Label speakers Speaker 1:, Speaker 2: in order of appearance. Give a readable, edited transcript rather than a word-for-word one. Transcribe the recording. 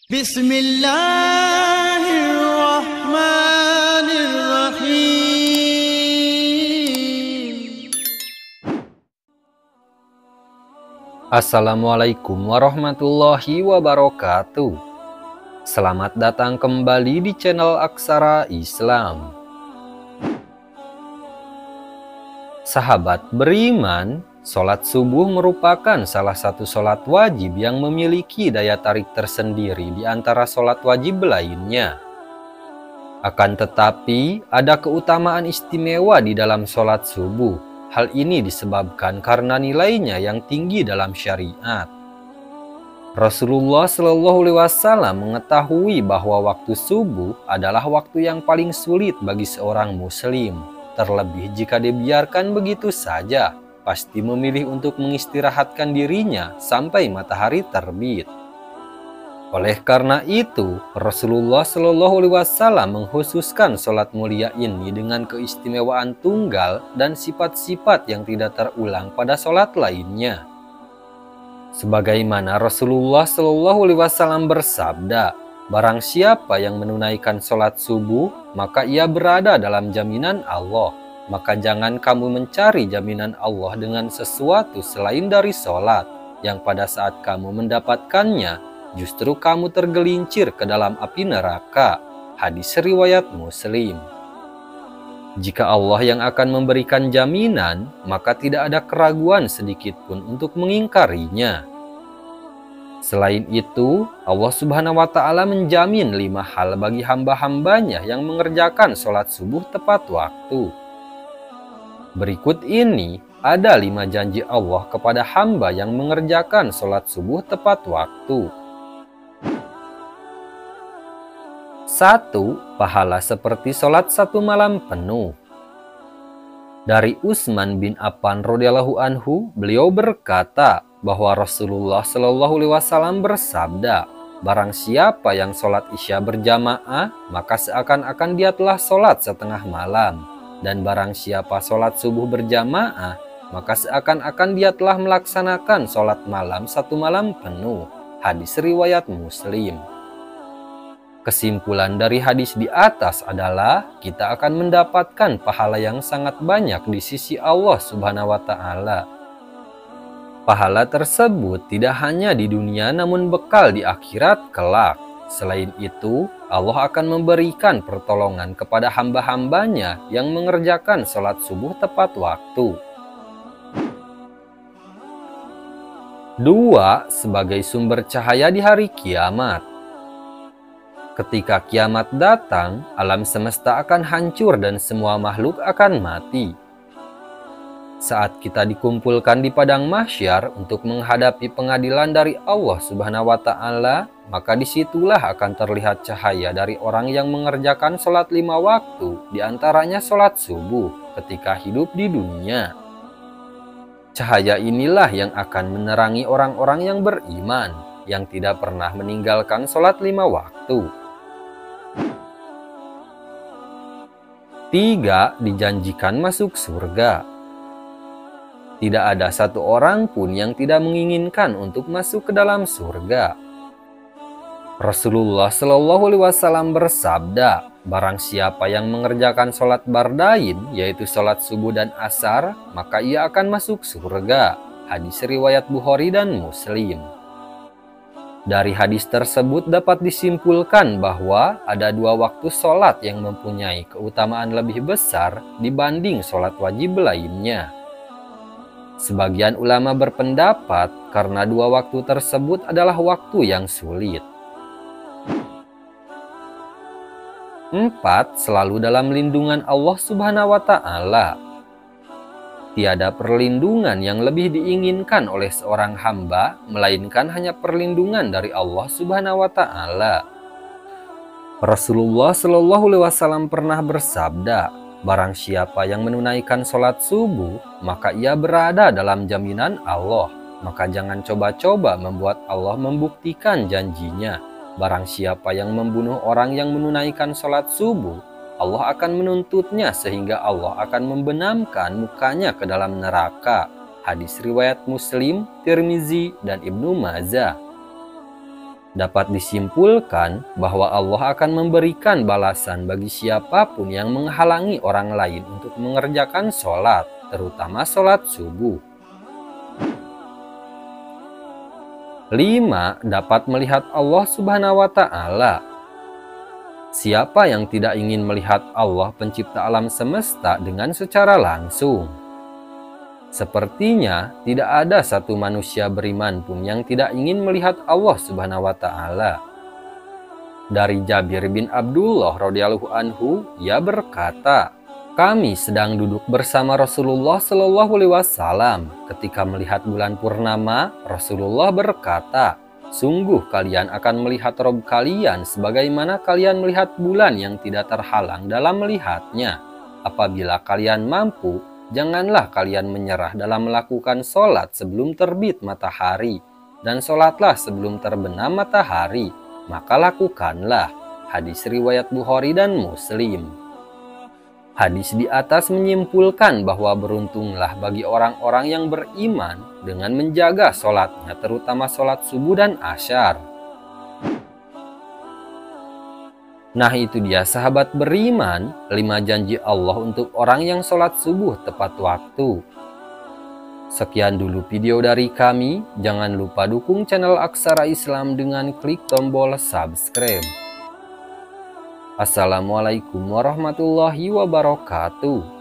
Speaker 1: Bismillahirrahmanirrahim.
Speaker 2: Assalamualaikum warahmatullahi wabarakatuh. Selamat datang kembali di channel Aksara Islam. Sahabat beriman, sholat subuh merupakan salah satu sholat wajib yang memiliki daya tarik tersendiri di antara sholat wajib lainnya. Akan tetapi, ada keutamaan istimewa di dalam sholat subuh. Hal ini disebabkan karena nilainya yang tinggi dalam syariat. Rasulullah Shallallahu Alaihi Wasallam mengetahui bahwa waktu subuh adalah waktu yang paling sulit bagi seorang muslim. Terlebih jika dibiarkan begitu saja, pasti memilih untuk mengistirahatkan dirinya sampai matahari terbit. Oleh karena itu, Rasulullah Shallallahu Alaihi Wasallam mengkhususkan sholat mulia ini dengan keistimewaan tunggal dan sifat-sifat yang tidak terulang pada sholat lainnya. Sebagaimana Rasulullah Shallallahu Alaihi Wasallam bersabda, barang siapa yang menunaikan sholat subuh, maka ia berada dalam jaminan Allah. Maka jangan kamu mencari jaminan Allah dengan sesuatu selain dari sholat, yang pada saat kamu mendapatkannya, justru kamu tergelincir ke dalam api neraka. Hadis riwayat Muslim. Jika Allah yang akan memberikan jaminan, maka tidak ada keraguan sedikit pun untuk mengingkarinya. Selain itu, Allah Subhanahu wa Ta'ala menjamin 5 hal bagi hamba-hambanya yang mengerjakan sholat subuh tepat waktu. Berikut ini ada 5 janji Allah kepada hamba yang mengerjakan sholat subuh tepat waktu. 1. Pahala seperti sholat 1 malam penuh. Dari Utsman bin Affan radhiyallahu anhu, beliau berkata bahwa Rasulullah Shallallahu Alaihi Wasallam bersabda, barang siapa yang sholat isya berjamaah, maka seakan-akan dia telah sholat setengah malam. Dan barang siapa sholat subuh berjamaah, maka seakan-akan dia telah melaksanakan sholat malam 1 malam penuh. Hadis riwayat Muslim. Kesimpulan dari hadis di atas adalah kita akan mendapatkan pahala yang sangat banyak di sisi Allah Subhanahu wa Ta'ala. Pahala tersebut tidak hanya di dunia namun bekal di akhirat kelak. Selain itu, Allah akan memberikan pertolongan kepada hamba-hambanya yang mengerjakan sholat subuh tepat waktu. 2. Sebagai sumber cahaya di hari kiamat. Ketika kiamat datang, alam semesta akan hancur dan semua makhluk akan mati. Saat kita dikumpulkan di padang mahsyar untuk menghadapi pengadilan dari Allah Subhanahu wa Ta'ala, maka disitulah akan terlihat cahaya dari orang yang mengerjakan sholat 5 waktu, diantaranya sholat subuh ketika hidup di dunia. Cahaya inilah yang akan menerangi orang-orang yang beriman, yang tidak pernah meninggalkan sholat 5 waktu. 3. Dijanjikan masuk surga. Tidak ada satu orang pun yang tidak menginginkan untuk masuk ke dalam surga. Rasulullah Shallallahu Alaihi Wasallam bersabda, barang siapa yang mengerjakan sholat bardain, yaitu sholat subuh dan asar, maka ia akan masuk surga. Hadis riwayat Bukhari dan Muslim. Dari hadis tersebut dapat disimpulkan bahwa ada 2 waktu sholat yang mempunyai keutamaan lebih besar dibanding sholat wajib lainnya. Sebagian ulama berpendapat karena 2 waktu tersebut adalah waktu yang sulit. 4. Selalu dalam lindungan Allah Subhanahu wa Ta'ala. Tiada perlindungan yang lebih diinginkan oleh seorang hamba, melainkan hanya perlindungan dari Allah Subhanahu wa Ta'ala. Rasulullah Shallallahu Alaihi Wasallam pernah bersabda, barang siapa yang menunaikan sholat subuh, maka ia berada dalam jaminan Allah. Maka jangan coba-coba membuat Allah membuktikan janjinya. Barang siapa yang membunuh orang yang menunaikan sholat subuh, Allah akan menuntutnya sehingga Allah akan membenamkan mukanya ke dalam neraka. Hadis riwayat Muslim, Tirmizi, dan Ibnu Majah. Dapat disimpulkan bahwa Allah akan memberikan balasan bagi siapapun yang menghalangi orang lain untuk mengerjakan sholat, terutama sholat subuh. 5. Dapat melihat Allah Subhanahu wa Ta'ala. Siapa yang tidak ingin melihat Allah pencipta alam semesta dengan secara langsung? Sepertinya tidak ada satu manusia beriman pun yang tidak ingin melihat Allah Subhanahu wa Ta'ala. Dari Jabir bin Abdullah radhiyallahu anhu, ia berkata, "Kami sedang duduk bersama Rasulullah Shallallahu alaihi wasallam. Ketika melihat bulan purnama, Rasulullah berkata, 'Sungguh kalian akan melihat Rob kalian sebagaimana kalian melihat bulan yang tidak terhalang dalam melihatnya. Apabila kalian mampu, janganlah kalian menyerah dalam melakukan sholat sebelum terbit matahari, dan sholatlah sebelum terbenam matahari, maka lakukanlah.'" Hadis riwayat Bukhari dan Muslim. Hadis di atas menyimpulkan bahwa beruntunglah bagi orang-orang yang beriman dengan menjaga sholatnya, terutama sholat subuh dan asyar. Nah, itu dia sahabat beriman, 5 janji Allah untuk orang yang sholat subuh tepat waktu. Sekian dulu video dari kami. Jangan lupa dukung channel Aksara Islam dengan klik tombol subscribe. Assalamualaikum warahmatullahi wabarakatuh.